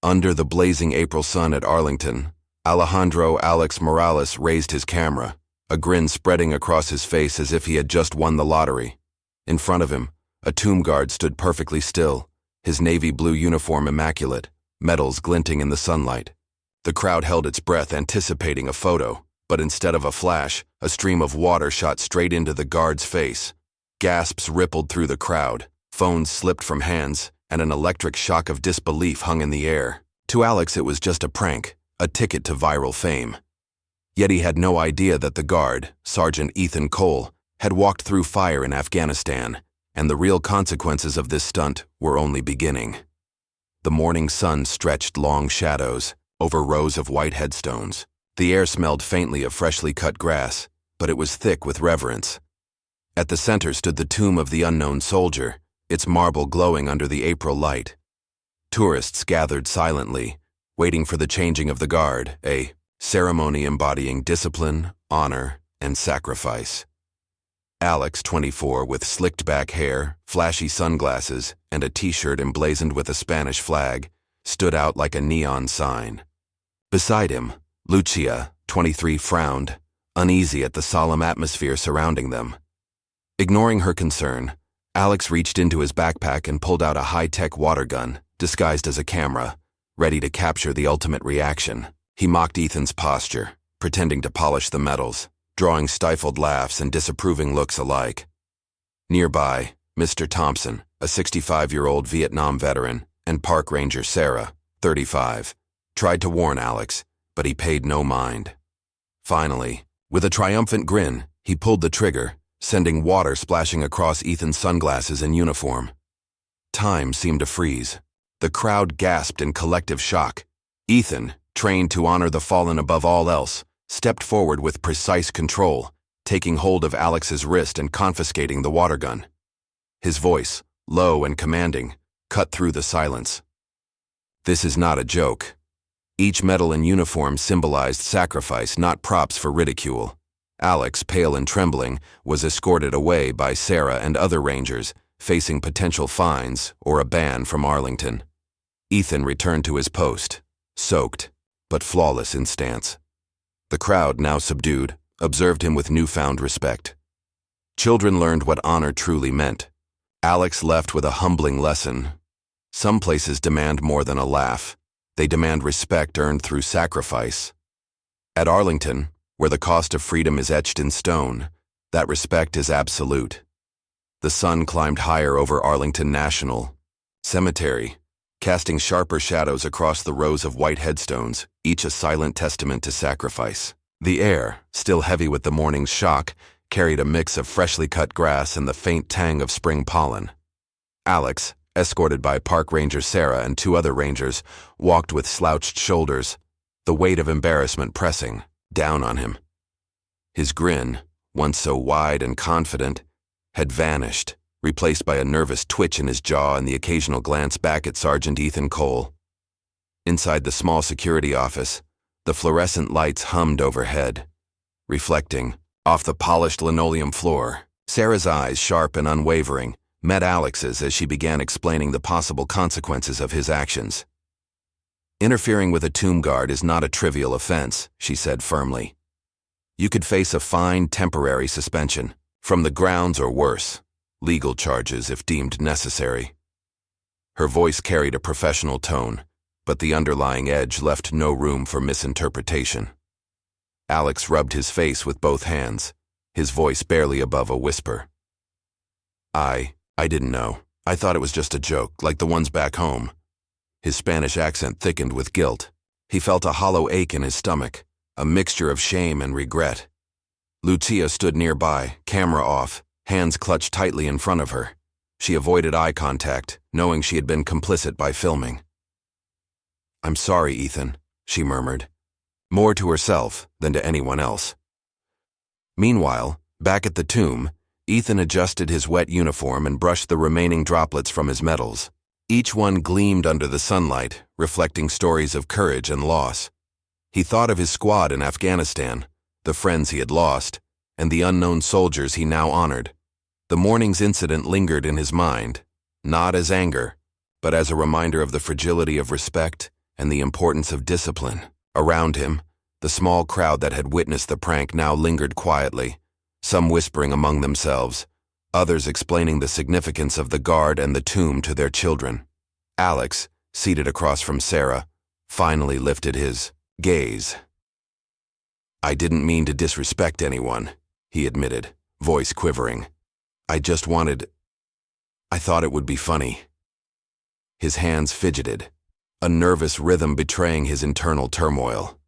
Under the blazing April sun at Arlington, Alejandro Morales raised his camera, a grin spreading across his face as if he had just won the lottery. In front of him, a tomb guard stood perfectly still, his navy blue uniform immaculate, medals glinting in the sunlight. The crowd held its breath anticipating a photo, but instead of a flash, a stream of water shot straight into the guard's face. Gasps rippled through the crowd, phones slipped from hands, and an electric shock of disbelief hung in the air. To Alex it was just a prank, a ticket to viral fame. Yet he had no idea that the guard, Sergeant Ethan Cole, had walked through fire in Afghanistan, and the real consequences of this stunt were only beginning. The morning sun stretched long shadows over rows of white headstones. The air smelled faintly of freshly cut grass, but it was thick with reverence. At the center stood the tomb of the unknown soldier, its marble glowing under the April light. Tourists gathered silently, waiting for the changing of the guard, a ceremony embodying discipline, honor, and sacrifice. Alex, 24, with slicked-back hair, flashy sunglasses, and a t-shirt emblazoned with a Spanish flag, stood out like a neon sign. Beside him, Lucia, 23, frowned, uneasy at the solemn atmosphere surrounding them. Ignoring her concern, Alex reached into his backpack and pulled out a high-tech water gun, disguised as a camera, ready to capture the ultimate reaction. He mocked Ethan's posture, pretending to polish the metals, drawing stifled laughs and disapproving looks alike. Nearby, Mr. Thompson, a 65-year-old Vietnam veteran, and park ranger Sarah, 35, tried to warn Alex, but he paid no mind. Finally, with a triumphant grin, he pulled the trigger, sending water splashing across Ethan's sunglasses and uniform. Time seemed to freeze. The crowd gasped in collective shock. Ethan, trained to honor the fallen above all else, stepped forward with precise control, taking hold of Alex's wrist and confiscating the water gun. His voice, low and commanding, cut through the silence. This is not a joke. Each medal and uniform symbolized sacrifice, not props for ridicule. Alex, pale and trembling, was escorted away by Sarah and other rangers, facing potential fines or a ban from Arlington. Ethan returned to his post, soaked, but flawless in stance. The crowd, now subdued, observed him with newfound respect. Children learned what honor truly meant. Alex left with a humbling lesson. Some places demand more than a laugh. They demand respect earned through sacrifice. At Arlington, where the cost of freedom is etched in stone, that respect is absolute. The sun climbed higher over Arlington National Cemetery, casting sharper shadows across the rows of white headstones, each a silent testament to sacrifice. The air, still heavy with the morning's shock, carried a mix of freshly cut grass and the faint tang of spring pollen. Alex, escorted by Park Ranger Sarah and 2 other rangers, walked with slouched shoulders, the weight of embarrassment pressing down on him. His grin, once so wide and confident, had vanished, replaced by a nervous twitch in his jaw and the occasional glance back at Sergeant Ethan Cole. Inside the small security office, the fluorescent lights hummed overhead, reflecting off the polished linoleum floor. Sarah's eyes, sharp and unwavering, met Alex's as she began explaining the possible consequences of his actions. Interfering with a tomb guard is not a trivial offense, she said firmly. You could face a fine temporary suspension, from the grounds or worse, legal charges if deemed necessary. Her voice carried a professional tone, but the underlying edge left no room for misinterpretation. Alex rubbed his face with both hands, his voice barely above a whisper. I didn't know. I thought it was just a joke, like the ones back home. His Spanish accent thickened with guilt. He felt a hollow ache in his stomach, a mixture of shame and regret. Lucia stood nearby, camera off, hands clutched tightly in front of her. She avoided eye contact, knowing she had been complicit by filming. "I'm sorry, Ethan," she murmured, more to herself than to anyone else. Meanwhile, back at the tomb, Ethan adjusted his wet uniform and brushed the remaining droplets from his medals. Each one gleamed under the sunlight, reflecting stories of courage and loss. He thought of his squad in Afghanistan, the friends he had lost, and the unknown soldiers he now honored. The morning's incident lingered in his mind, not as anger, but as a reminder of the fragility of respect and the importance of discipline. Around him, the small crowd that had witnessed the prank now lingered quietly, some whispering among themselves, others explaining the significance of the guard and the tomb to their children. Alex, seated across from Sarah, finally lifted his gaze. "I didn't mean to disrespect anyone," he admitted, voice quivering. "I thought it would be funny." His hands fidgeted, a nervous rhythm betraying his internal turmoil.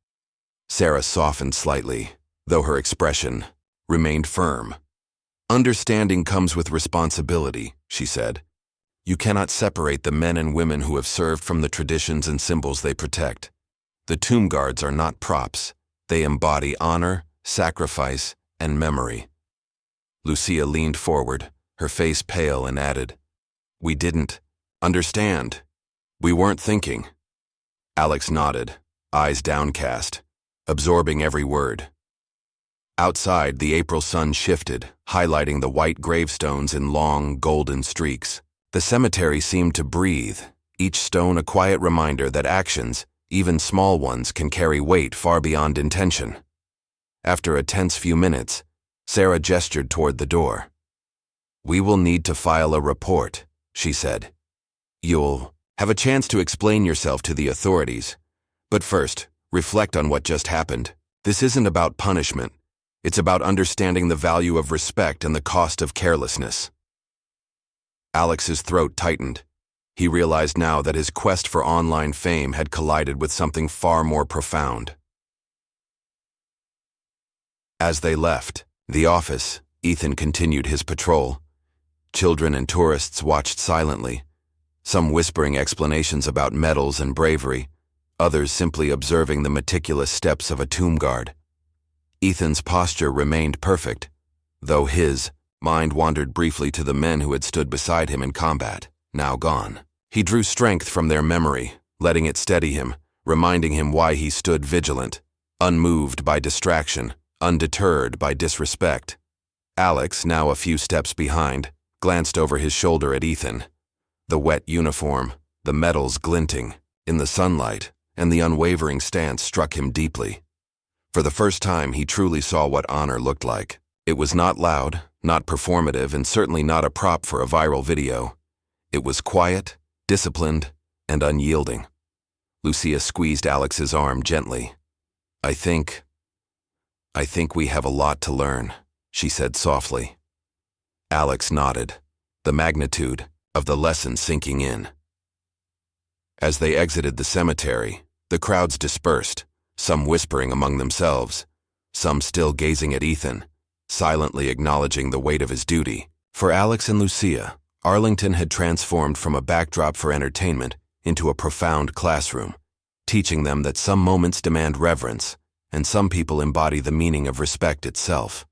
Sarah softened slightly, though her expression remained firm. "Understanding comes with responsibility," she said. "You cannot separate the men and women who have served from the traditions and symbols they protect. The tomb guards are not props. They embody honor, sacrifice, and memory." Lucia leaned forward, her face pale, and added, "We didn't understand. We weren't thinking." Alex nodded, eyes downcast, absorbing every word. Outside, the April sun shifted, highlighting the white gravestones in long, golden streaks. The cemetery seemed to breathe, each stone a quiet reminder that actions, even small ones, can carry weight far beyond intention. After a tense few minutes, Sarah gestured toward the door. "We will need to file a report," she said. "You'll have a chance to explain yourself to the authorities. But first, reflect on what just happened. This isn't about punishment. It's about understanding the value of respect and the cost of carelessness." Alex's throat tightened. He realized now that his quest for online fame had collided with something far more profound. As they left the office, Ethan continued his patrol. Children and tourists watched silently, some whispering explanations about medals and bravery, others simply observing the meticulous steps of a tomb guard. Ethan's posture remained perfect, though his mind wandered briefly to the men who had stood beside him in combat, now gone. He drew strength from their memory, letting it steady him, reminding him why he stood vigilant, unmoved by distraction, undeterred by disrespect. Alex, now a few steps behind, glanced over his shoulder at Ethan. The wet uniform, the medals glinting in the sunlight, and the unwavering stance struck him deeply. For the first time, he truly saw what honor looked like. It was not loud, not performative, and certainly not a prop for a viral video. It was quiet, disciplined, and unyielding. Lucia squeezed Alex's arm gently. I think we have a lot to learn," she said softly. Alex nodded, the magnitude of the lesson sinking in. As they exited the cemetery, the crowds dispersed, some whispering among themselves, some still gazing at Ethan, silently acknowledging the weight of his duty. For Alex and Lucia, Arlington had transformed from a backdrop for entertainment into a profound classroom, teaching them that some moments demand reverence, and some people embody the meaning of respect itself.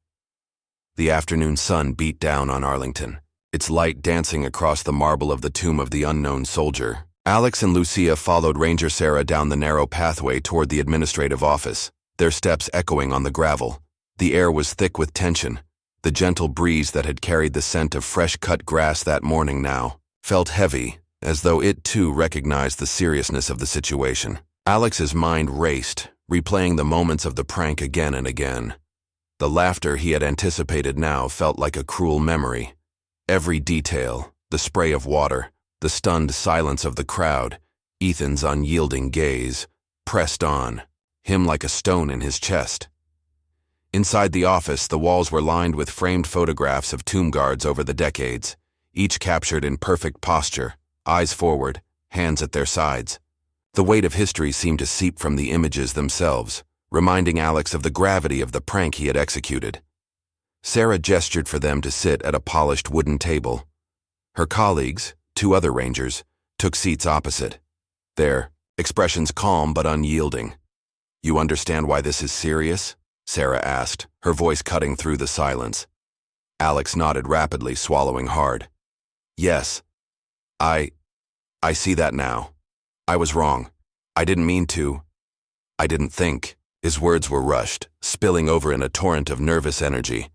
The afternoon sun beat down on Arlington, its light dancing across the marble of the tomb of the unknown soldier. Alex and Lucia followed Ranger Sarah down the narrow pathway toward the administrative office, their steps echoing on the gravel. The air was thick with tension. The gentle breeze that had carried the scent of fresh-cut grass that morning now felt heavy, as though it too recognized the seriousness of the situation. Alex's mind raced, replaying the moments of the prank again and again. The laughter he had anticipated now felt like a cruel memory. Every detail, the spray of water, the stunned silence of the crowd, Ethan's unyielding gaze, pressed on, him like a stone in his chest. Inside the office, the walls were lined with framed photographs of tomb guards over the decades, each captured in perfect posture, eyes forward, hands at their sides. The weight of history seemed to seep from the images themselves, reminding Alex of the gravity of the prank he had executed. Sarah gestured for them to sit at a polished wooden table. Her colleagues, 2 other rangers, took seats opposite, their expressions calm but unyielding. "You understand why this is serious?" Sarah asked, her voice cutting through the silence. Alex nodded rapidly, swallowing hard. "Yes. I see that now. I was wrong. I didn't mean to. I didn't think." His words were rushed, spilling over in a torrent of nervous energy.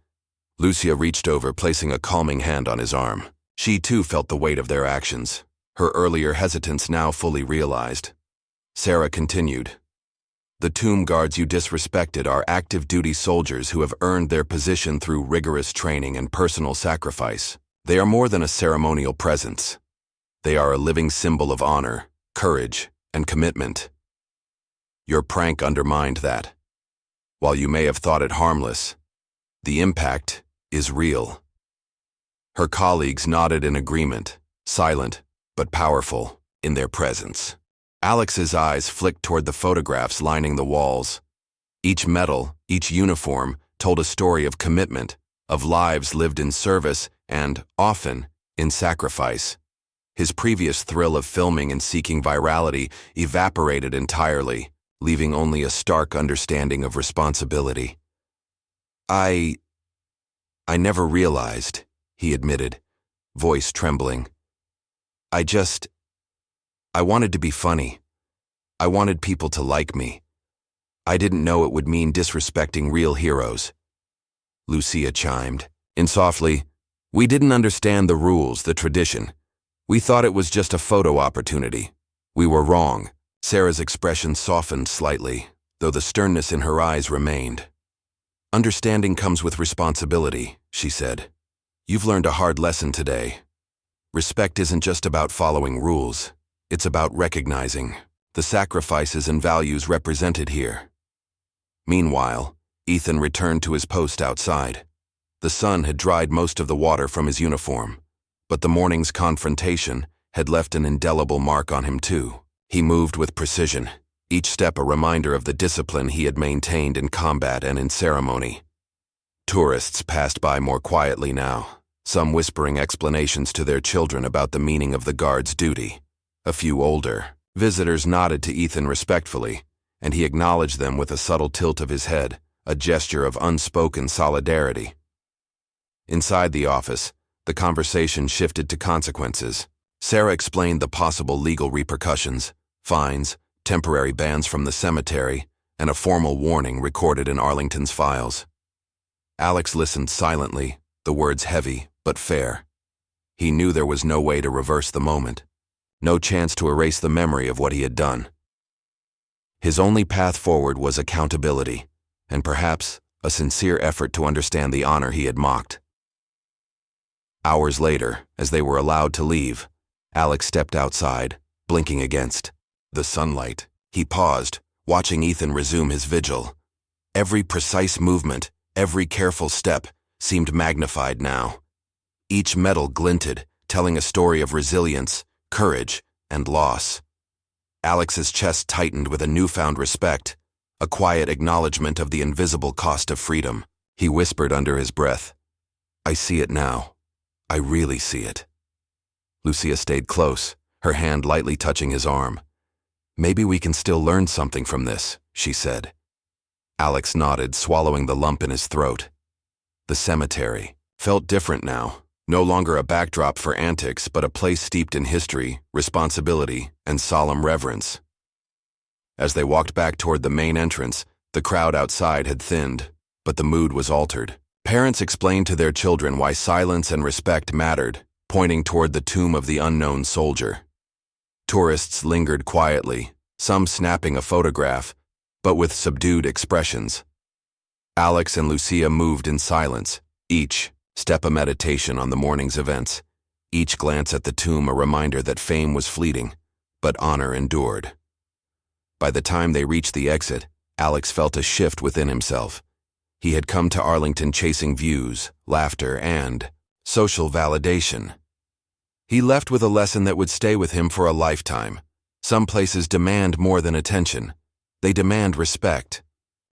Lucia reached over, placing a calming hand on his arm. She too felt the weight of their actions, her earlier hesitance now fully realized. Sarah continued. The tomb guards you disrespected are active duty soldiers who have earned their position through rigorous training and personal sacrifice. They are more than a ceremonial presence. They are a living symbol of honor, courage, and commitment. Your prank undermined that. While you may have thought it harmless, the impact is real. Her colleagues nodded in agreement, silent but powerful in their presence. Alex's eyes flicked toward the photographs lining the walls. Each medal, each uniform, told a story of commitment, of lives lived in service and, often, in sacrifice. His previous thrill of filming and seeking virality evaporated entirely, leaving only a stark understanding of responsibility. I never realized, he admitted, voice trembling. I wanted to be funny. I wanted people to like me. I didn't know it would mean disrespecting real heroes. Lucia chimed in softly. We didn't understand the rules, the tradition. We thought it was just a photo opportunity. We were wrong. Sarah's expression softened slightly, though the sternness in her eyes remained. Understanding comes with responsibility, she said. You've learned a hard lesson today. Respect isn't just about following rules. It's about recognizing the sacrifices and values represented here. Meanwhile, Ethan returned to his post outside. The sun had dried most of the water from his uniform, but the morning's confrontation had left an indelible mark on him too. He moved with precision, each step a reminder of the discipline he had maintained in combat and in ceremony. Tourists passed by more quietly now, some whispering explanations to their children about the meaning of the guard's duty. A few older visitors nodded to Ethan respectfully, and he acknowledged them with a subtle tilt of his head, a gesture of unspoken solidarity. Inside the office, the conversation shifted to consequences. Sarah explained the possible legal repercussions, fines, temporary bans from the cemetery, and a formal warning recorded in Arlington's files. Alex listened silently, the words heavy but fair. He knew there was no way to reverse the moment, no chance to erase the memory of what he had done. His only path forward was accountability, and perhaps a sincere effort to understand the honor he had mocked. Hours later, as they were allowed to leave, Alex stepped outside, blinking against the sunlight. He paused, watching Ethan resume his vigil. Every precise movement, every careful step, seemed magnified now. Each medal glinted, telling a story of resilience, courage, and loss. Alex's chest tightened with a newfound respect, a quiet acknowledgement of the invisible cost of freedom. He whispered under his breath, I see it now. I really see it. Lucia stayed close, her hand lightly touching his arm. Maybe we can still learn something from this, she said. Alex nodded, swallowing the lump in his throat. The cemetery felt different now, no longer a backdrop for antics, but a place steeped in history, responsibility, and solemn reverence. As they walked back toward the main entrance, the crowd outside had thinned, but the mood was altered. Parents explained to their children why silence and respect mattered, pointing toward the tomb of the unknown soldier. Tourists lingered quietly, some snapping a photograph, but with subdued expressions. Alex and Lucia moved in silence, each step a meditation on the morning's events, each glance at the tomb a reminder that fame was fleeting, but honor endured. By the time they reached the exit, Alex felt a shift within himself. He had come to Arlington chasing views, laughter, and social validation. He left with a lesson that would stay with him for a lifetime. Some places demand more than attention. They demand respect.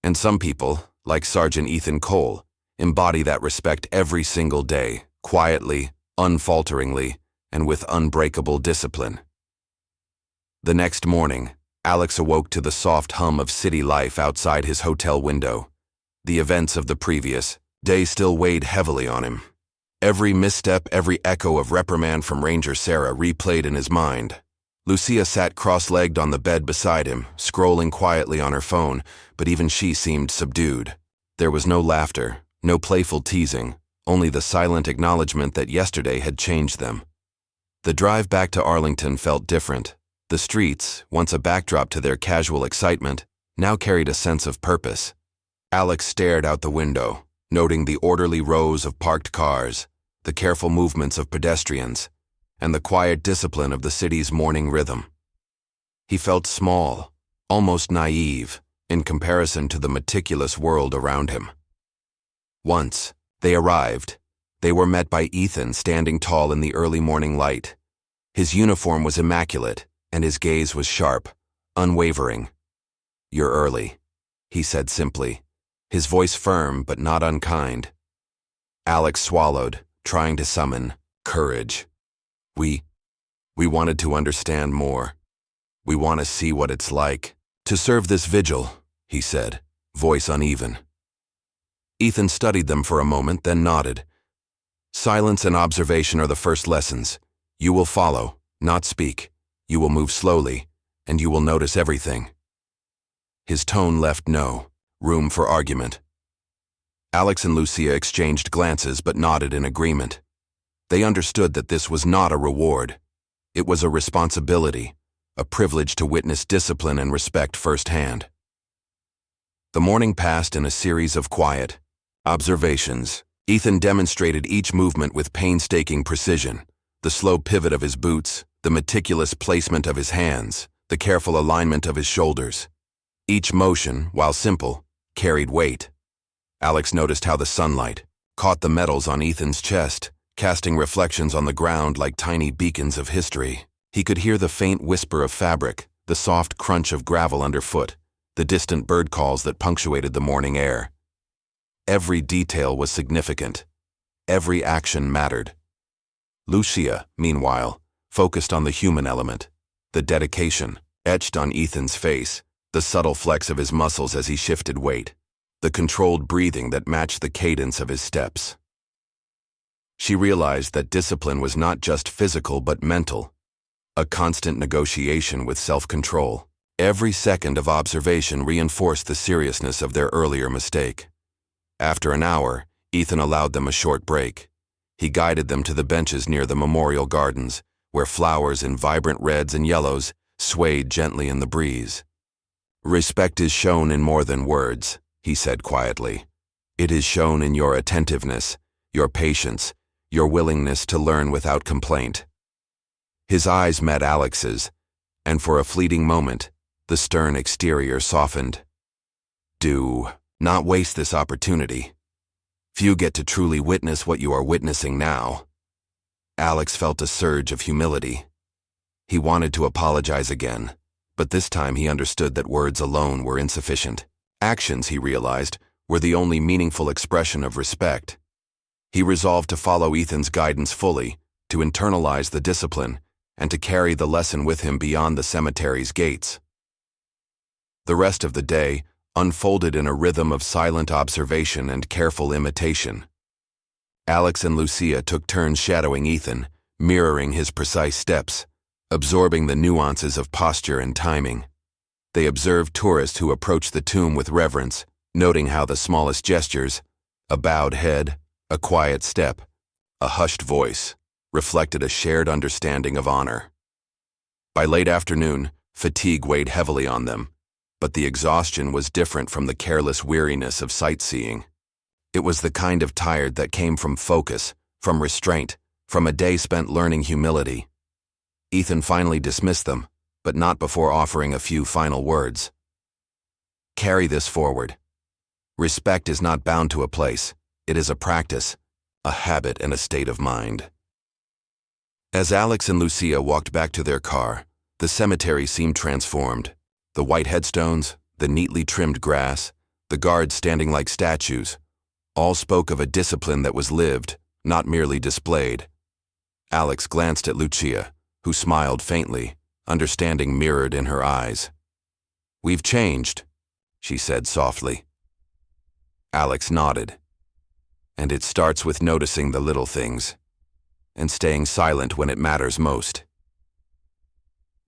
And some people, like Sergeant Ethan Cole, embody that respect every single day, quietly, unfalteringly, and with unbreakable discipline. The next morning, Alex awoke to the soft hum of city life outside his hotel window. The events of the previous day still weighed heavily on him. Every misstep, every echo of reprimand from Ranger Sarah replayed in his mind. Lucia sat cross-legged on the bed beside him, scrolling quietly on her phone, but even she seemed subdued. There was no laughter, no playful teasing, only the silent acknowledgement that yesterday had changed them. The drive back to Arlington felt different, The streets, once a backdrop to their casual excitement, now carried a sense of purpose. Alex stared out the window, noting the orderly rows of parked cars, the careful movements of pedestrians, and the quiet discipline of the city's morning rhythm. He felt small, almost naive, in comparison to the meticulous world around him. Once they arrived, they were met by Ethan standing tall in the early morning light. His uniform was immaculate, and his gaze was sharp, unwavering. "You're early," he said simply, his voice firm but not unkind. Alex swallowed, trying to summon courage. We wanted to understand more. We want to see what it's like to serve this vigil," he said, voice uneven. Ethan studied them for a moment, then nodded. "Silence and observation are the first lessons. You will follow, not speak. You will move slowly, and you will notice everything." His tone left no room for argument. Alex and Lucia exchanged glances but nodded in agreement. They understood that this was not a reward. It was a responsibility, a privilege to witness discipline and respect firsthand. The morning passed in a series of quiet observations. Ethan demonstrated each movement with painstaking precision: the slow pivot of his boots, the meticulous placement of his hands, the careful alignment of his shoulders. Each motion, while simple, carried weight. Alex noticed how the sunlight caught the metals on Ethan's chest, casting reflections on the ground like tiny beacons of history. He could hear the faint whisper of fabric, the soft crunch of gravel underfoot, the distant bird calls that punctuated the morning air. Every detail was significant. Every action mattered. Lucia, meanwhile, focused on the human element, the dedication etched on Ethan's face, the subtle flex of his muscles as he shifted weight, the controlled breathing that matched the cadence of his steps. She realized that discipline was not just physical but mental, a constant negotiation with self-control. Every second of observation reinforced the seriousness of their earlier mistake. After an hour, Ethan allowed them a short break. He guided them to the benches near the memorial gardens, where flowers in vibrant reds and yellows swayed gently in the breeze. "Respect is shown in more than words," he said quietly. "It is shown in your attentiveness, your patience, your willingness to learn without complaint." His eyes met Alex's, and for a fleeting moment, the stern exterior softened. "Do not waste this opportunity. Few get to truly witness what you are witnessing now." Alex felt a surge of humility. He wanted to apologize again, but this time he understood that words alone were insufficient. Actions, he realized, were the only meaningful expression of respect. He resolved to follow Ethan's guidance fully, to internalize the discipline, and to carry the lesson with him beyond the cemetery's gates. The rest of the day unfolded in a rhythm of silent observation and careful imitation. Alex and Lucia took turns shadowing Ethan, mirroring his precise steps, absorbing the nuances of posture and timing. They observed tourists who approached the tomb with reverence, noting how the smallest gestures, a bowed head, a quiet step, a hushed voice, reflected a shared understanding of honor. By late afternoon, fatigue weighed heavily on them, but the exhaustion was different from the careless weariness of sightseeing. It was the kind of tired that came from focus, from restraint, from a day spent learning humility. Ethan finally dismissed them, but not before offering a few final words. "Carry this forward. Respect is not bound to a place. It is a practice, a habit, and a state of mind." As Alex and Lucia walked back to their car, the cemetery seemed transformed. The white headstones, the neatly trimmed grass, the guards standing like statues, all spoke of a discipline that was lived, not merely displayed. Alex glanced at Lucia, who smiled faintly, understanding mirrored in her eyes. "We've changed," she said softly. Alex nodded. "And it starts with noticing the little things, and staying silent when it matters most."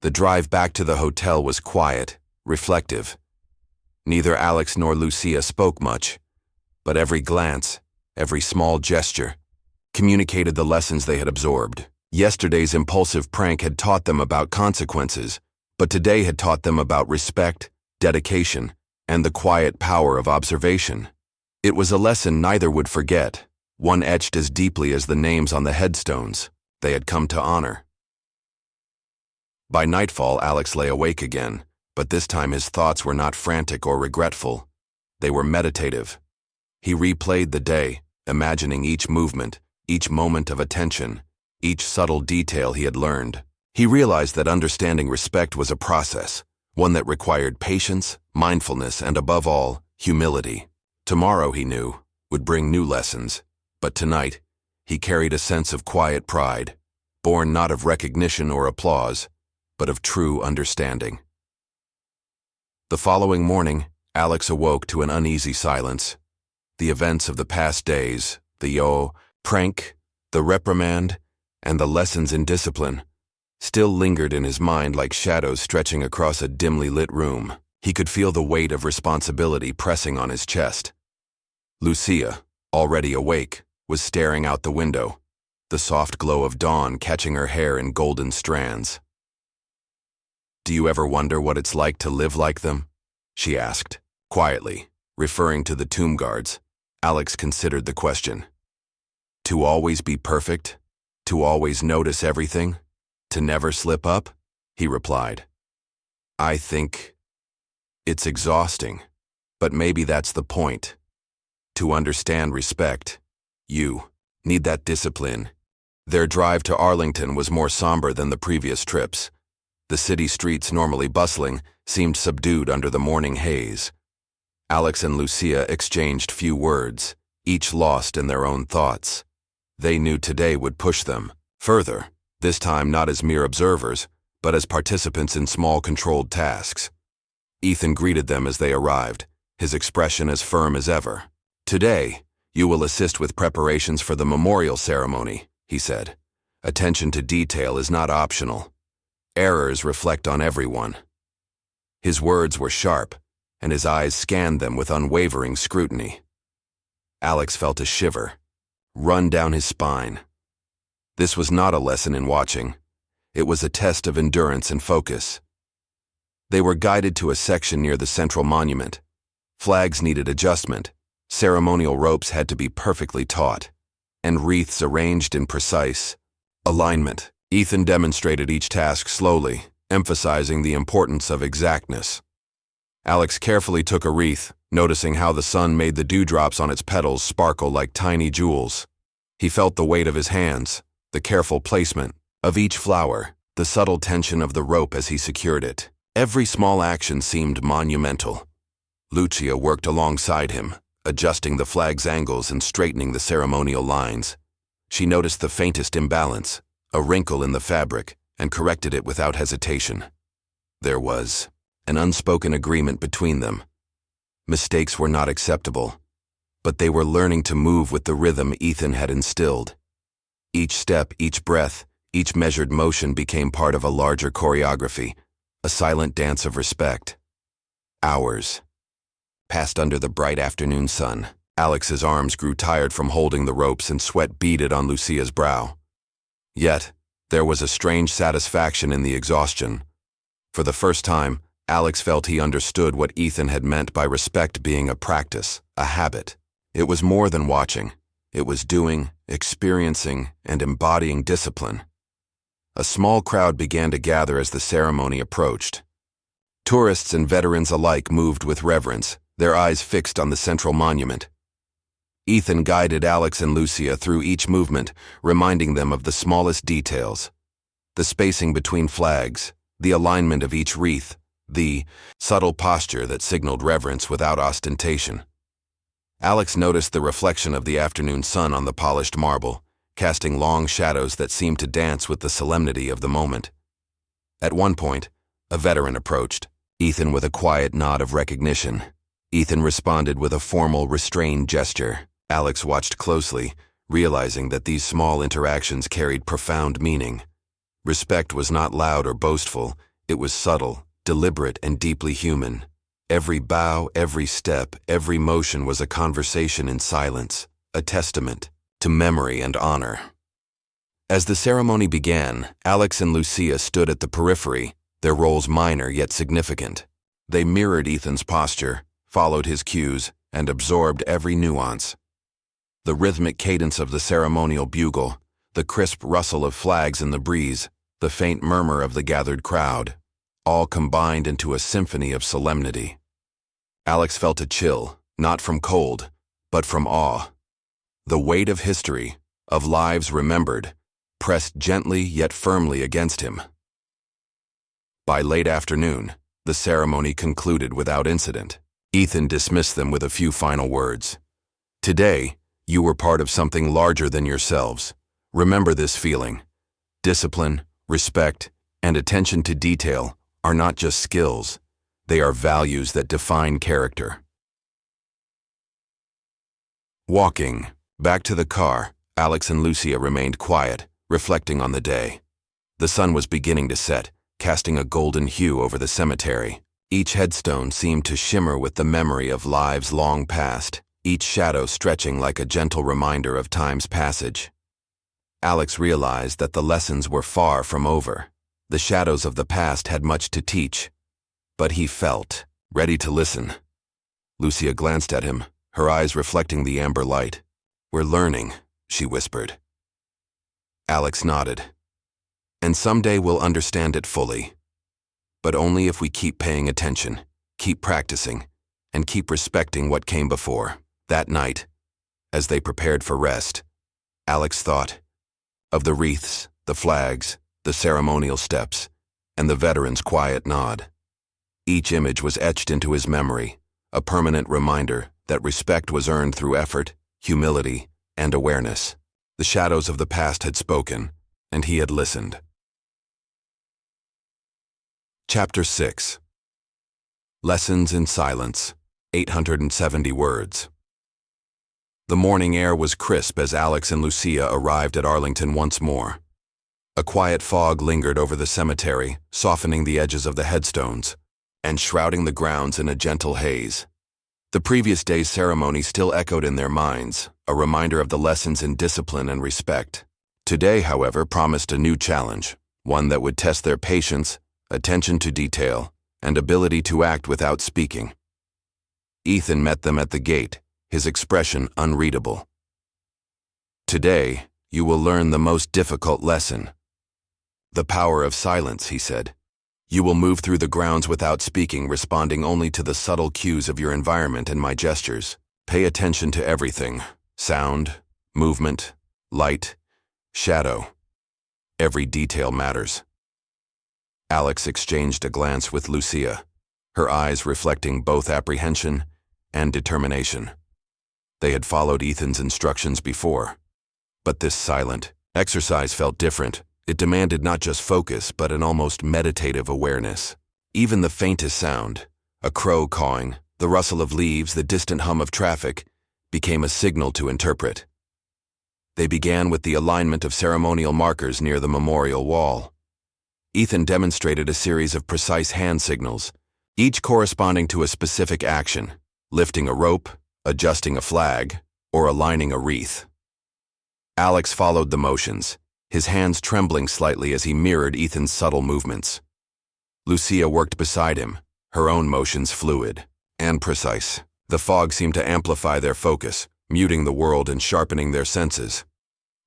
The drive back to the hotel was quiet, reflective. Neither Alex nor Lucia spoke much, but every glance, every small gesture, communicated the lessons they had absorbed. Yesterday's impulsive prank had taught them about consequences, But today had taught them about respect, dedication, and the quiet power of observation. It was a lesson neither would forget, one etched as deeply as the names on the headstones they had come to honor. By nightfall, Alex lay awake again, but this time his thoughts were not frantic or regretful. They were meditative. He replayed the day, imagining each movement, each moment of attention, each subtle detail he had learned. He realized that understanding respect was a process, one that required patience, mindfulness, and above all, humility. Tomorrow, he knew, would bring new lessons, but tonight, he carried a sense of quiet pride, born not of recognition or applause, but of true understanding. The following morning, Alex awoke to an uneasy silence. The events of the past days, the prank, the reprimand, and the lessons in discipline, still lingered in his mind like shadows stretching across a dimly lit room. He could feel the weight of responsibility pressing on his chest. Lucia, already awake, was staring out the window, the soft glow of dawn catching her hair in golden strands. "Do you ever wonder what it's like to live like them?" she asked, quietly, referring to the tomb guards. Alex considered the question. To always be perfect? To always notice everything? To never slip up? He replied. "I think it's exhausting, but maybe that's the point. To understand respect, you need that discipline." Their drive to Arlington was more somber than the previous trips. The city streets, normally bustling, seemed subdued under the morning haze. Alex and Lucia exchanged few words, each lost in their own thoughts. They knew today would push them further, this time not as mere observers, but as participants in small controlled tasks. Ethan greeted them as they arrived, his expression as firm as ever. "Today, you will assist with preparations for the memorial ceremony," he said. "Attention to detail is not optional. Errors reflect on everyone." His words were sharp, and his eyes scanned them with unwavering scrutiny. Alex felt a shiver run down his spine. This was not a lesson in watching. It was a test of endurance and focus. They were guided to a section near the central monument. Flags needed adjustment, ceremonial ropes had to be perfectly taut, and wreaths arranged in precise alignment. Ethan demonstrated each task slowly, emphasizing the importance of exactness. Alex carefully took a wreath, noticing how the sun made the dewdrops on its petals sparkle like tiny jewels. He felt the weight of his hands, the careful placement of each flower, the subtle tension of the rope as he secured it. Every small action seemed monumental. Lucia worked alongside him, adjusting the flag's angles and straightening the ceremonial lines. She noticed the faintest imbalance, a wrinkle in the fabric, and corrected it without hesitation. There was an unspoken agreement between them. Mistakes were not acceptable, but they were learning to move with the rhythm Ethan had instilled. Each step, each breath, each measured motion became part of a larger choreography, a silent dance of respect. Hours passed under the bright afternoon sun. Alex's arms grew tired from holding the ropes and sweat beaded on Lucia's brow. Yet, there was a strange satisfaction in the exhaustion. For the first time, Alex felt he understood what Ethan had meant by respect being a practice, a habit. It was more than watching. It was doing, experiencing, and embodying discipline. A small crowd began to gather as the ceremony approached. Tourists and veterans alike moved with reverence, their eyes fixed on the central monument. Ethan guided Alex and Lucia through each movement, reminding them of the smallest details. The spacing between flags, the alignment of each wreath, the subtle posture that signaled reverence without ostentation. Alex noticed the reflection of the afternoon sun on the polished marble, casting long shadows that seemed to dance with the solemnity of the moment. At one point, a veteran approached, Ethan with a quiet nod of recognition. Ethan responded with a formal, restrained gesture. Alex watched closely, realizing that these small interactions carried profound meaning. Respect was not loud or boastful, it was subtle, deliberate, and deeply human. Every bow, every step, every motion was a conversation in silence, a testament to memory and honor. As the ceremony began, Alex and Lucia stood at the periphery, their roles minor yet significant. They mirrored Ethan's posture, followed his cues, and absorbed every nuance. The rhythmic cadence of the ceremonial bugle, the crisp rustle of flags in the breeze, the faint murmur of the gathered crowd, all combined into a symphony of solemnity. Alex felt a chill, not from cold, but from awe. The weight of history, of lives remembered, pressed gently yet firmly against him. By late afternoon, the ceremony concluded without incident. Ethan dismissed them with a few final words. Today, you were part of something larger than yourselves. Remember this feeling. Discipline, respect, and attention to detail are not just skills. They are values that define character. Walking back to the car, Alex and Lucia remained quiet, reflecting on the day. The sun was beginning to set, casting a golden hue over the cemetery. Each headstone seemed to shimmer with the memory of lives long past, each shadow stretching like a gentle reminder of time's passage. Alex realized that the lessons were far from over. The shadows of the past had much to teach, but he felt ready to listen. Lucia glanced at him, her eyes reflecting the amber light. "We're learning," she whispered. Alex nodded. "And someday we'll understand it fully. But only if we keep paying attention, keep practicing, and keep respecting what came before." That night, as they prepared for rest, Alex thought of the wreaths, the flags, the ceremonial steps, and the veteran's quiet nod. Each image was etched into his memory, a permanent reminder that respect was earned through effort, humility, and awareness. The shadows of the past had spoken, and he had listened. Chapter 6. Lessons in Silence, 870 words. The morning air was crisp as Alex and Lucia arrived at Arlington once more. A quiet fog lingered over the cemetery, softening the edges of the headstones, and shrouding the grounds in a gentle haze. The previous day's ceremony still echoed in their minds, a reminder of the lessons in discipline and respect. Today, however, promised a new challenge, one that would test their patience, attention to detail, and ability to act without speaking. Ethan met them at the gate, his expression unreadable. "Today, you will learn the most difficult lesson. The power of silence," he said. "You will move through the grounds without speaking, responding only to the subtle cues of your environment and my gestures. Pay attention to everything: sound, movement, light, shadow. Every detail matters." Alex exchanged a glance with Lucia, her eyes reflecting both apprehension and determination. They had followed Ethan's instructions before, but this silent exercise felt different. It demanded not just focus, but an almost meditative awareness. Even the faintest sound, a crow cawing, the rustle of leaves, the distant hum of traffic, became a signal to interpret. They began with the alignment of ceremonial markers near the memorial wall. Ethan demonstrated a series of precise hand signals, each corresponding to a specific action: lifting a rope, adjusting a flag, or aligning a wreath. Alex followed the motions, his hands trembling slightly as he mirrored Ethan's subtle movements. Lucia worked beside him, her own motions fluid and precise. The fog seemed to amplify their focus, muting the world and sharpening their senses.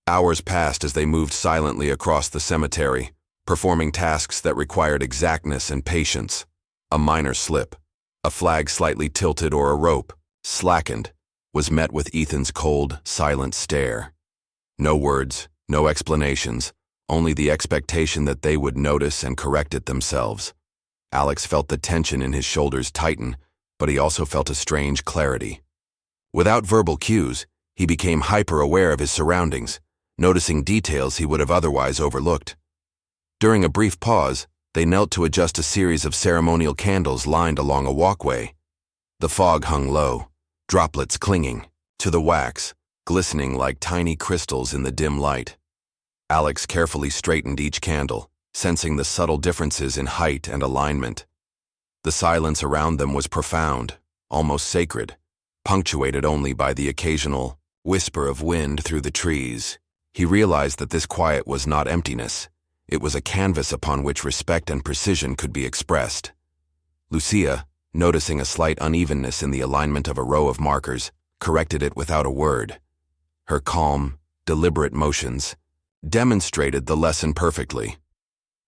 Hours passed as they moved silently across the cemetery, performing tasks that required exactness and patience. A minor slip, a flag slightly tilted, or a rope slackened, was met with Ethan's cold, silent stare. No words, no explanations, only the expectation that they would notice and correct it themselves. Alex felt the tension in his shoulders tighten, but he also felt a strange clarity. Without verbal cues, he became hyper-aware of his surroundings, noticing details he would have otherwise overlooked. During a brief pause, they knelt to adjust a series of ceremonial candles lined along a walkway. The fog hung low, droplets clinging to the wax, glistening like tiny crystals in the dim light. Alex carefully straightened each candle, sensing the subtle differences in height and alignment. The silence around them was profound, almost sacred, punctuated only by the occasional whisper of wind through the trees. He realized that this quiet was not emptiness. It was a canvas upon which respect and precision could be expressed. Lucia, noticing a slight unevenness in the alignment of a row of markers, corrected it without a word. Her calm, deliberate motions demonstrated the lesson perfectly.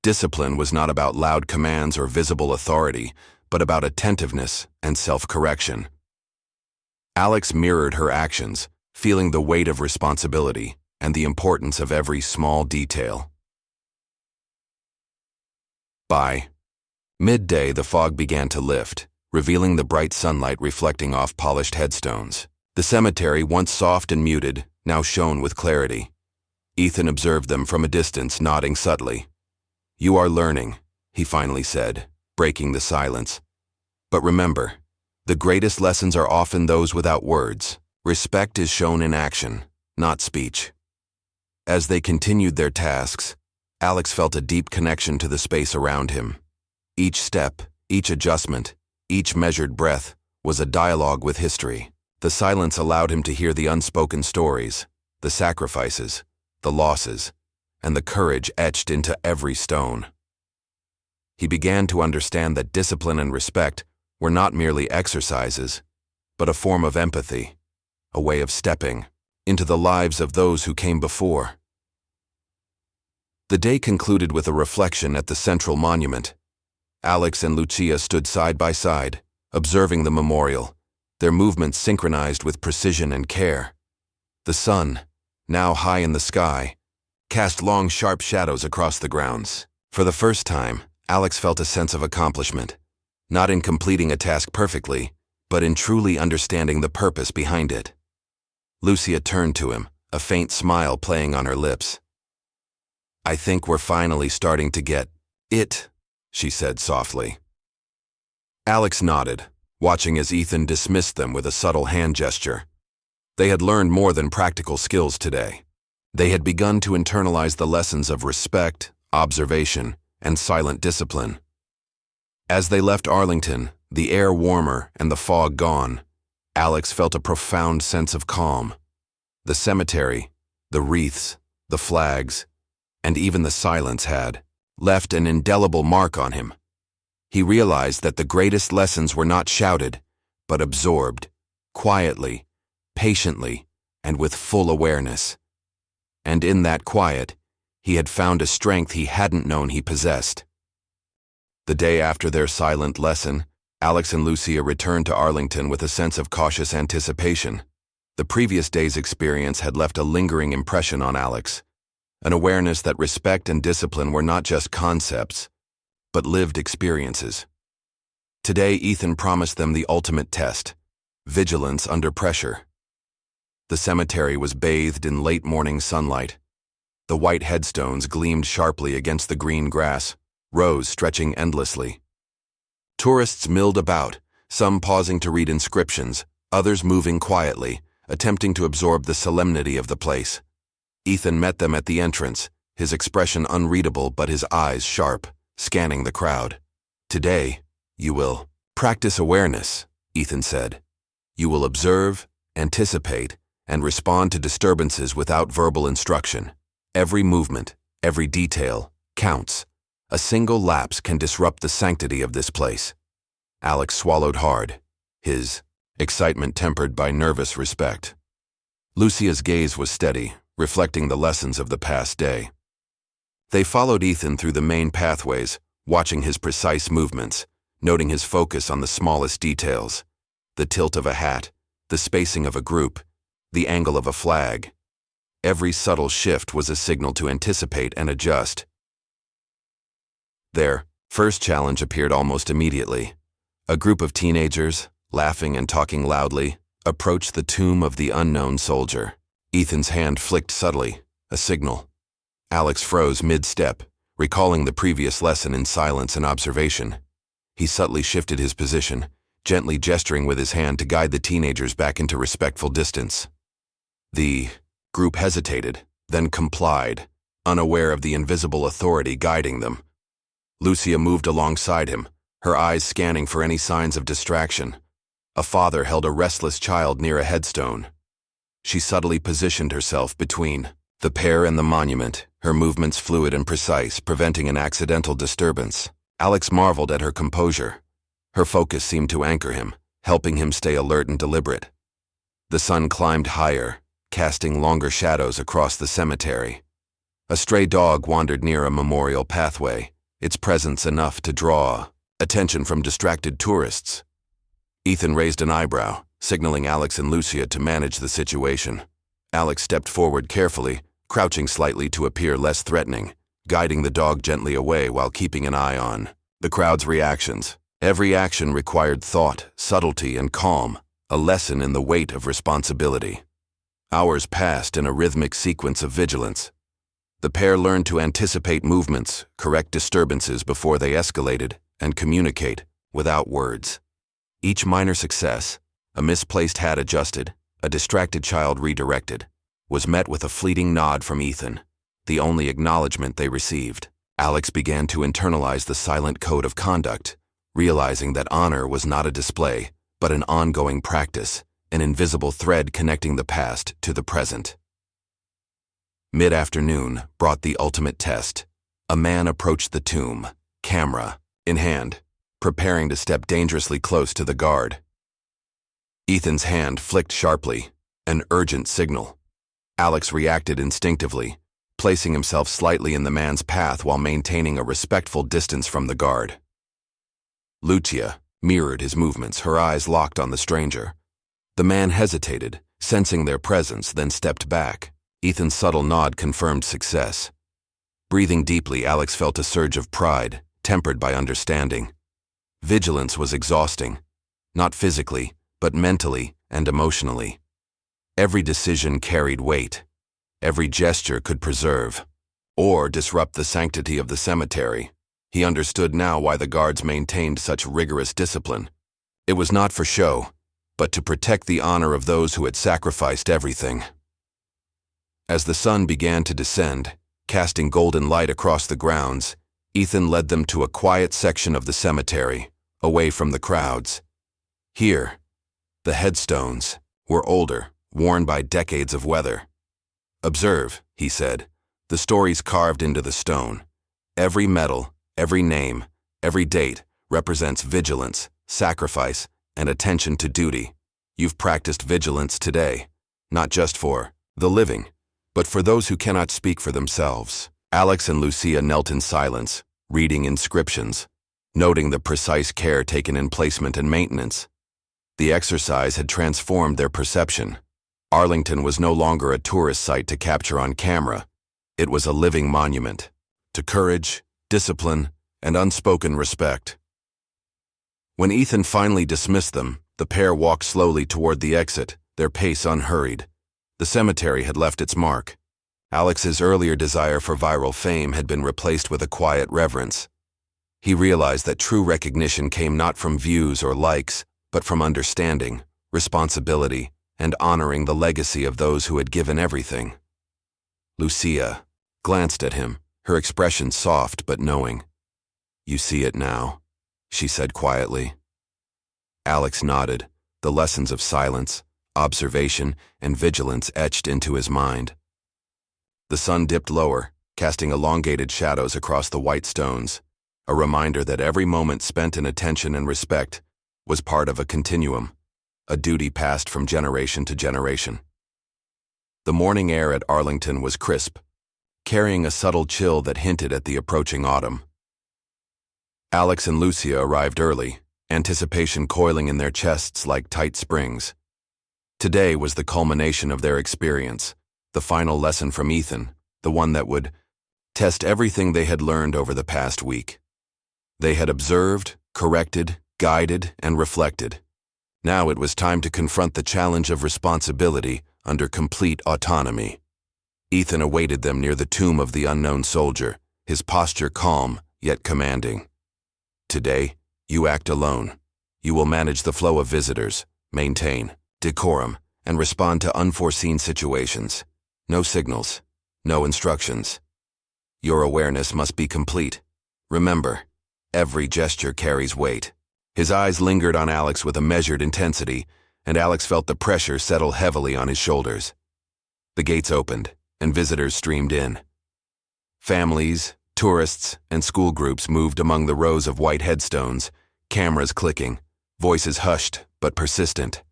Discipline was not about loud commands or visible authority, but about attentiveness and self-correction. Alex mirrored her actions, feeling the weight of responsibility and the importance of every small detail. By midday, the fog began to lift, revealing the bright sunlight reflecting off polished headstones. The cemetery, once soft and muted, now shone with clarity. Ethan observed them from a distance, nodding subtly. "You are learning," he finally said, breaking the silence. "But remember, the greatest lessons are often those without words. Respect is shown in action, not speech." As they continued their tasks, Alex felt a deep connection to the space around him. Each step, each adjustment, each measured breath was a dialogue with history. The silence allowed him to hear the unspoken stories, the sacrifices, the losses, and the courage etched into every stone. He began to understand that discipline and respect were not merely exercises, but a form of empathy, a way of stepping into the lives of those who came before. The day concluded with a reflection at the central monument. Alex and Lucia stood side by side, observing the memorial, their movements synchronized with precision and care. The sun, now high in the sky, cast long, sharp shadows across the grounds. For the first time, Alex felt a sense of accomplishment, not in completing a task perfectly, but in truly understanding the purpose behind it. Lucia turned to him, a faint smile playing on her lips. "I think we're finally starting to get it," she said softly. Alex nodded, watching as Ethan dismissed them with a subtle hand gesture. They had learned more than practical skills today. They had begun to internalize the lessons of respect, observation, and silent discipline. As they left Arlington, the air warmer and the fog gone, Alex felt a profound sense of calm. The cemetery, the wreaths, the flags, and even the silence had left an indelible mark on him. He realized that the greatest lessons were not shouted, but absorbed, quietly, patiently, and with full awareness. And in that quiet, he had found a strength he hadn't known he possessed. The day after their silent lesson, Alex and Lucia returned to Arlington with a sense of cautious anticipation. The previous day's experience had left a lingering impression on Alex, an awareness that respect and discipline were not just concepts, but lived experiences. Today, Ethan promised them the ultimate test: vigilance under pressure. The cemetery was bathed in late morning sunlight. The white headstones gleamed sharply against the green grass, rows stretching endlessly. Tourists milled about, some pausing to read inscriptions, others moving quietly, attempting to absorb the solemnity of the place. Ethan met them at the entrance, his expression unreadable but his eyes sharp, scanning the crowd. "Today, you will practice awareness," Ethan said. "You will observe, anticipate, and respond to disturbances without verbal instruction. Every movement, every detail, counts. A single lapse can disrupt the sanctity of this place." Alex swallowed hard, his excitement tempered by nervous respect. Lucia's gaze was steady, reflecting the lessons of the past day. They followed Ethan through the main pathways, watching his precise movements, noting his focus on the smallest details: the tilt of a hat, the spacing of a group, the angle of a flag. Every subtle shift was a signal to anticipate and adjust. Their first challenge appeared almost immediately. A group of teenagers, laughing and talking loudly, approached the tomb of the unknown soldier. Ethan's hand flicked subtly, a signal. Alex froze mid-step, recalling the previous lesson in silence and observation. He subtly shifted his position, gently gesturing with his hand to guide the teenagers back into respectful distance. The group hesitated, then complied, unaware of the invisible authority guiding them. Lucia moved alongside him, her eyes scanning for any signs of distraction. A father held a restless child near a headstone. She subtly positioned herself between The pair and the monument, her movements fluid and precise, preventing an accidental disturbance. Alex marveled at her composure. Her focus seemed to anchor him, helping him stay alert and deliberate. The sun climbed higher, casting longer shadows across the cemetery. A stray dog wandered near a memorial pathway, its presence enough to draw attention from distracted tourists. Ethan raised an eyebrow, signaling Alex and Lucia to manage the situation. Alex stepped forward carefully, crouching slightly to appear less threatening, guiding the dog gently away while keeping an eye on the crowd's reactions. Every action required thought, subtlety, and calm, a lesson in the weight of responsibility. Hours passed in a rhythmic sequence of vigilance. The pair learned to anticipate movements, correct disturbances before they escalated, and communicate without words. Each minor success, a misplaced hat adjusted, a distracted child redirected, was met with a fleeting nod from Ethan, the only acknowledgement they received. Alex began to internalize the silent code of conduct, realizing that honor was not a display, but an ongoing practice, an invisible thread connecting the past to the present. Mid-afternoon brought the ultimate test. A man approached the tomb, camera in hand, preparing to step dangerously close to the guard. Ethan's hand flicked sharply, an urgent signal. Alex reacted instinctively, placing himself slightly in the man's path while maintaining a respectful distance from the guard. Lucia mirrored his movements, her eyes locked on the stranger. The man hesitated, sensing their presence, then stepped back. Ethan's subtle nod confirmed success. Breathing deeply, Alex felt a surge of pride, tempered by understanding. Vigilance was exhausting, not physically, but mentally and emotionally. Every decision carried weight. Every gesture could preserve or disrupt the sanctity of the cemetery. He understood now why the guards maintained such rigorous discipline. It was not for show, but to protect the honor of those who had sacrificed everything. As the sun began to descend, casting golden light across the grounds, Ethan led them to a quiet section of the cemetery, away from the crowds. Here, the headstones were older, worn by decades of weather. "Observe," he said, "the stories carved into the stone. Every metal, every name, every date represents vigilance, sacrifice, and attention to duty. You've practiced vigilance today, not just for the living, but for those who cannot speak for themselves." Alex and Lucia knelt in silence, reading inscriptions, noting the precise care taken in placement and maintenance. The exercise had transformed their perception. Arlington was no longer a tourist site to capture on camera. It was a living monument to courage, discipline, and unspoken respect. When Ethan finally dismissed them, the pair walked slowly toward the exit, their pace unhurried. The cemetery had left its mark. Alex's earlier desire for viral fame had been replaced with a quiet reverence. He realized that true recognition came not from views or likes, but from understanding, responsibility, and honoring the legacy of those who had given everything. Lucia glanced at him, her expression soft but knowing. "You see it now," she said quietly. Alex nodded, the lessons of silence, observation, and vigilance etched into his mind. The sun dipped lower, casting elongated shadows across the white stones, a reminder that every moment spent in attention and respect was part of a continuum, a duty passed from generation to generation. The morning air at Arlington was crisp, carrying a subtle chill that hinted at the approaching autumn. Alex and Lucia arrived early, anticipation coiling in their chests like tight springs. Today was the culmination of their experience, the final lesson from Ethan, the one that would test everything they had learned over the past week. They had observed, corrected, guided, and reflected. Now it was time to confront the challenge of responsibility under complete autonomy. Ethan awaited them near the tomb of the unknown soldier, his posture calm yet commanding. "Today, you act alone. You will manage the flow of visitors, maintain decorum, and respond to unforeseen situations. No signals, no instructions. Your awareness must be complete. Remember, every gesture carries weight." His eyes lingered on Alex with a measured intensity, and Alex felt the pressure settle heavily on his shoulders. The gates opened, and visitors streamed in. Families, tourists, and school groups moved among the rows of white headstones, cameras clicking, voices hushed but persistent.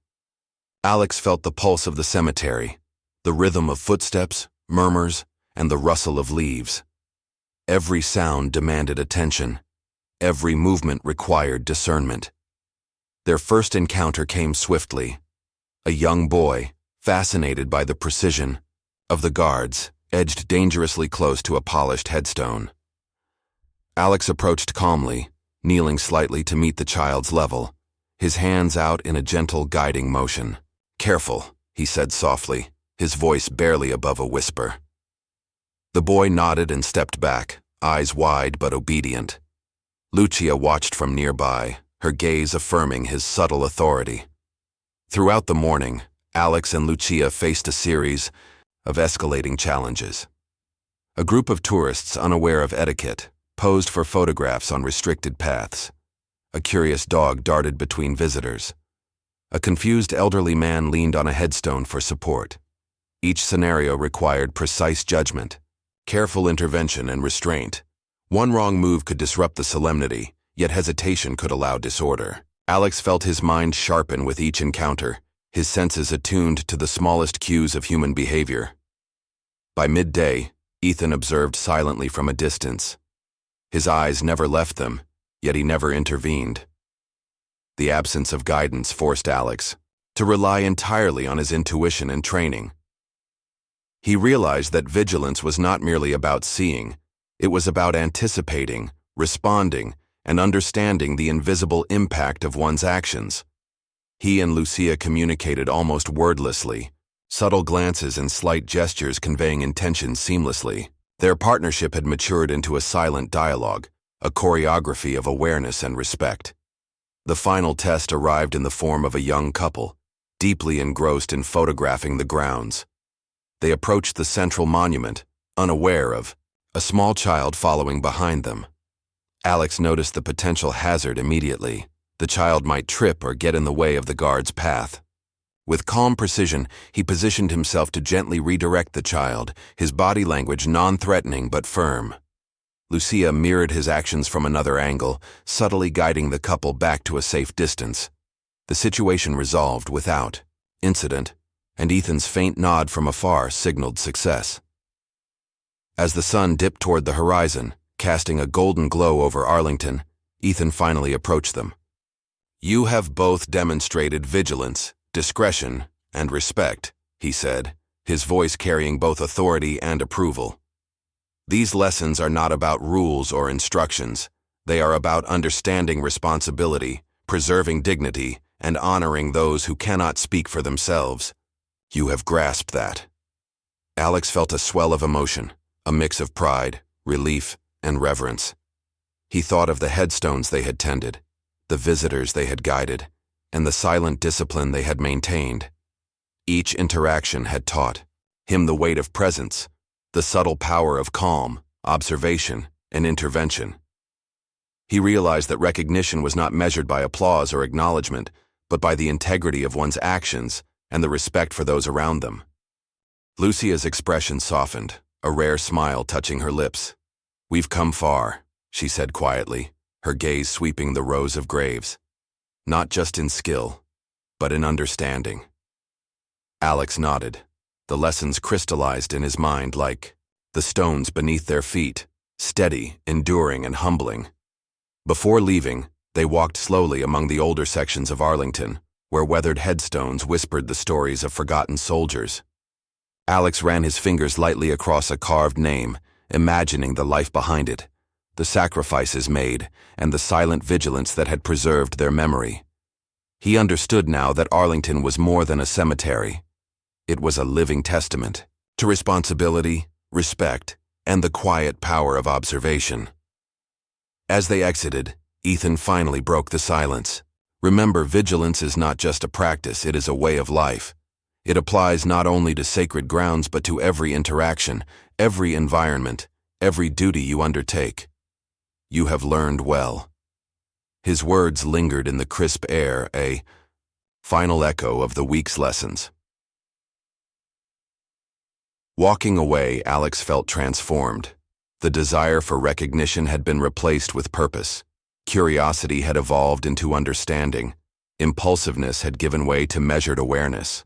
Alex felt the pulse of the cemetery, the rhythm of footsteps, murmurs, and the rustle of leaves. Every sound demanded attention. Every movement required discernment. Their first encounter came swiftly. A young boy, fascinated by the precision of the guards, edged dangerously close to a polished headstone. Alex approached calmly, kneeling slightly to meet the child's level, his hands out in a gentle guiding motion. "Careful," he said softly, his voice barely above a whisper. The boy nodded and stepped back, eyes wide but obedient. Lucia watched from nearby, her gaze affirming his subtle authority. Throughout the morning, Alex and Lucia faced a series of escalating challenges. A group of tourists unaware of etiquette posed for photographs on restricted paths. A curious dog darted between visitors. A confused elderly man leaned on a headstone for support. Each scenario required precise judgment, careful intervention, and restraint. One wrong move could disrupt the solemnity, yet hesitation could allow disorder. Alex felt his mind sharpen with each encounter, his senses attuned to the smallest cues of human behavior. By midday, Ethan observed silently from a distance. His eyes never left them, yet he never intervened. The absence of guidance forced Alex to rely entirely on his intuition and training. He realized that vigilance was not merely about seeing, it was about anticipating, responding, and understanding the invisible impact of one's actions. He and Lucia communicated almost wordlessly, subtle glances and slight gestures conveying intention seamlessly. Their partnership had matured into a silent dialogue, a choreography of awareness and respect. The final test arrived in the form of a young couple, deeply engrossed in photographing the grounds. They approached the central monument, unaware of a small child following behind them. Alex noticed the potential hazard immediately. The child might trip or get in the way of the guard's path. With calm precision, he positioned himself to gently redirect the child, his body language non-threatening but firm. Lucia mirrored his actions from another angle, subtly guiding the couple back to a safe distance. The situation resolved without incident, and Ethan's faint nod from afar signaled success. As the sun dipped toward the horizon, casting a golden glow over Arlington, Ethan finally approached them. "You have both demonstrated vigilance, discretion, and respect," he said, his voice carrying both authority and approval. "These lessons are not about rules or instructions. They are about understanding responsibility, preserving dignity, and honoring those who cannot speak for themselves. You have grasped that." Alex felt a swell of emotion, a mix of pride, relief, and reverence. He thought of the headstones they had tended, the visitors they had guided, and the silent discipline they had maintained. Each interaction had taught him the weight of presence, the subtle power of calm, observation, and intervention. He realized that recognition was not measured by applause or acknowledgement, but by the integrity of one's actions and the respect for those around them. Lucia's expression softened, a rare smile touching her lips. "We've come far," she said quietly, her gaze sweeping the rows of graves. "Not just in skill, but in understanding." Alex nodded. The lessons crystallized in his mind like the stones beneath their feet, steady, enduring, and humbling. Before leaving, they walked slowly among the older sections of Arlington, where weathered headstones whispered the stories of forgotten soldiers. Alex ran his fingers lightly across a carved name, imagining the life behind it, the sacrifices made, and the silent vigilance that had preserved their memory. He understood now that Arlington was more than a cemetery. It was a living testament to responsibility, respect, and the quiet power of observation. As they exited, Ethan finally broke the silence. "Remember, vigilance is not just a practice, it is a way of life. It applies not only to sacred grounds but to every interaction, every environment, every duty you undertake. You have learned well." His words lingered in the crisp air, a final echo of the week's lessons. Walking away, Alex felt transformed. The desire for recognition had been replaced with purpose. Curiosity had evolved into understanding. Impulsiveness had given way to measured awareness.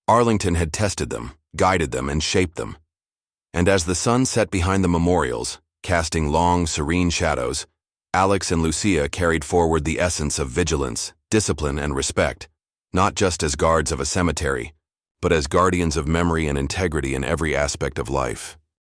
Arlington had tested them, guided them, and shaped them. And as the sun set behind the memorials, casting long, serene shadows, Alex and Lucia carried forward the essence of vigilance, discipline, and respect, not just as guards of a cemetery, but as guardians of memory and integrity in every aspect of life.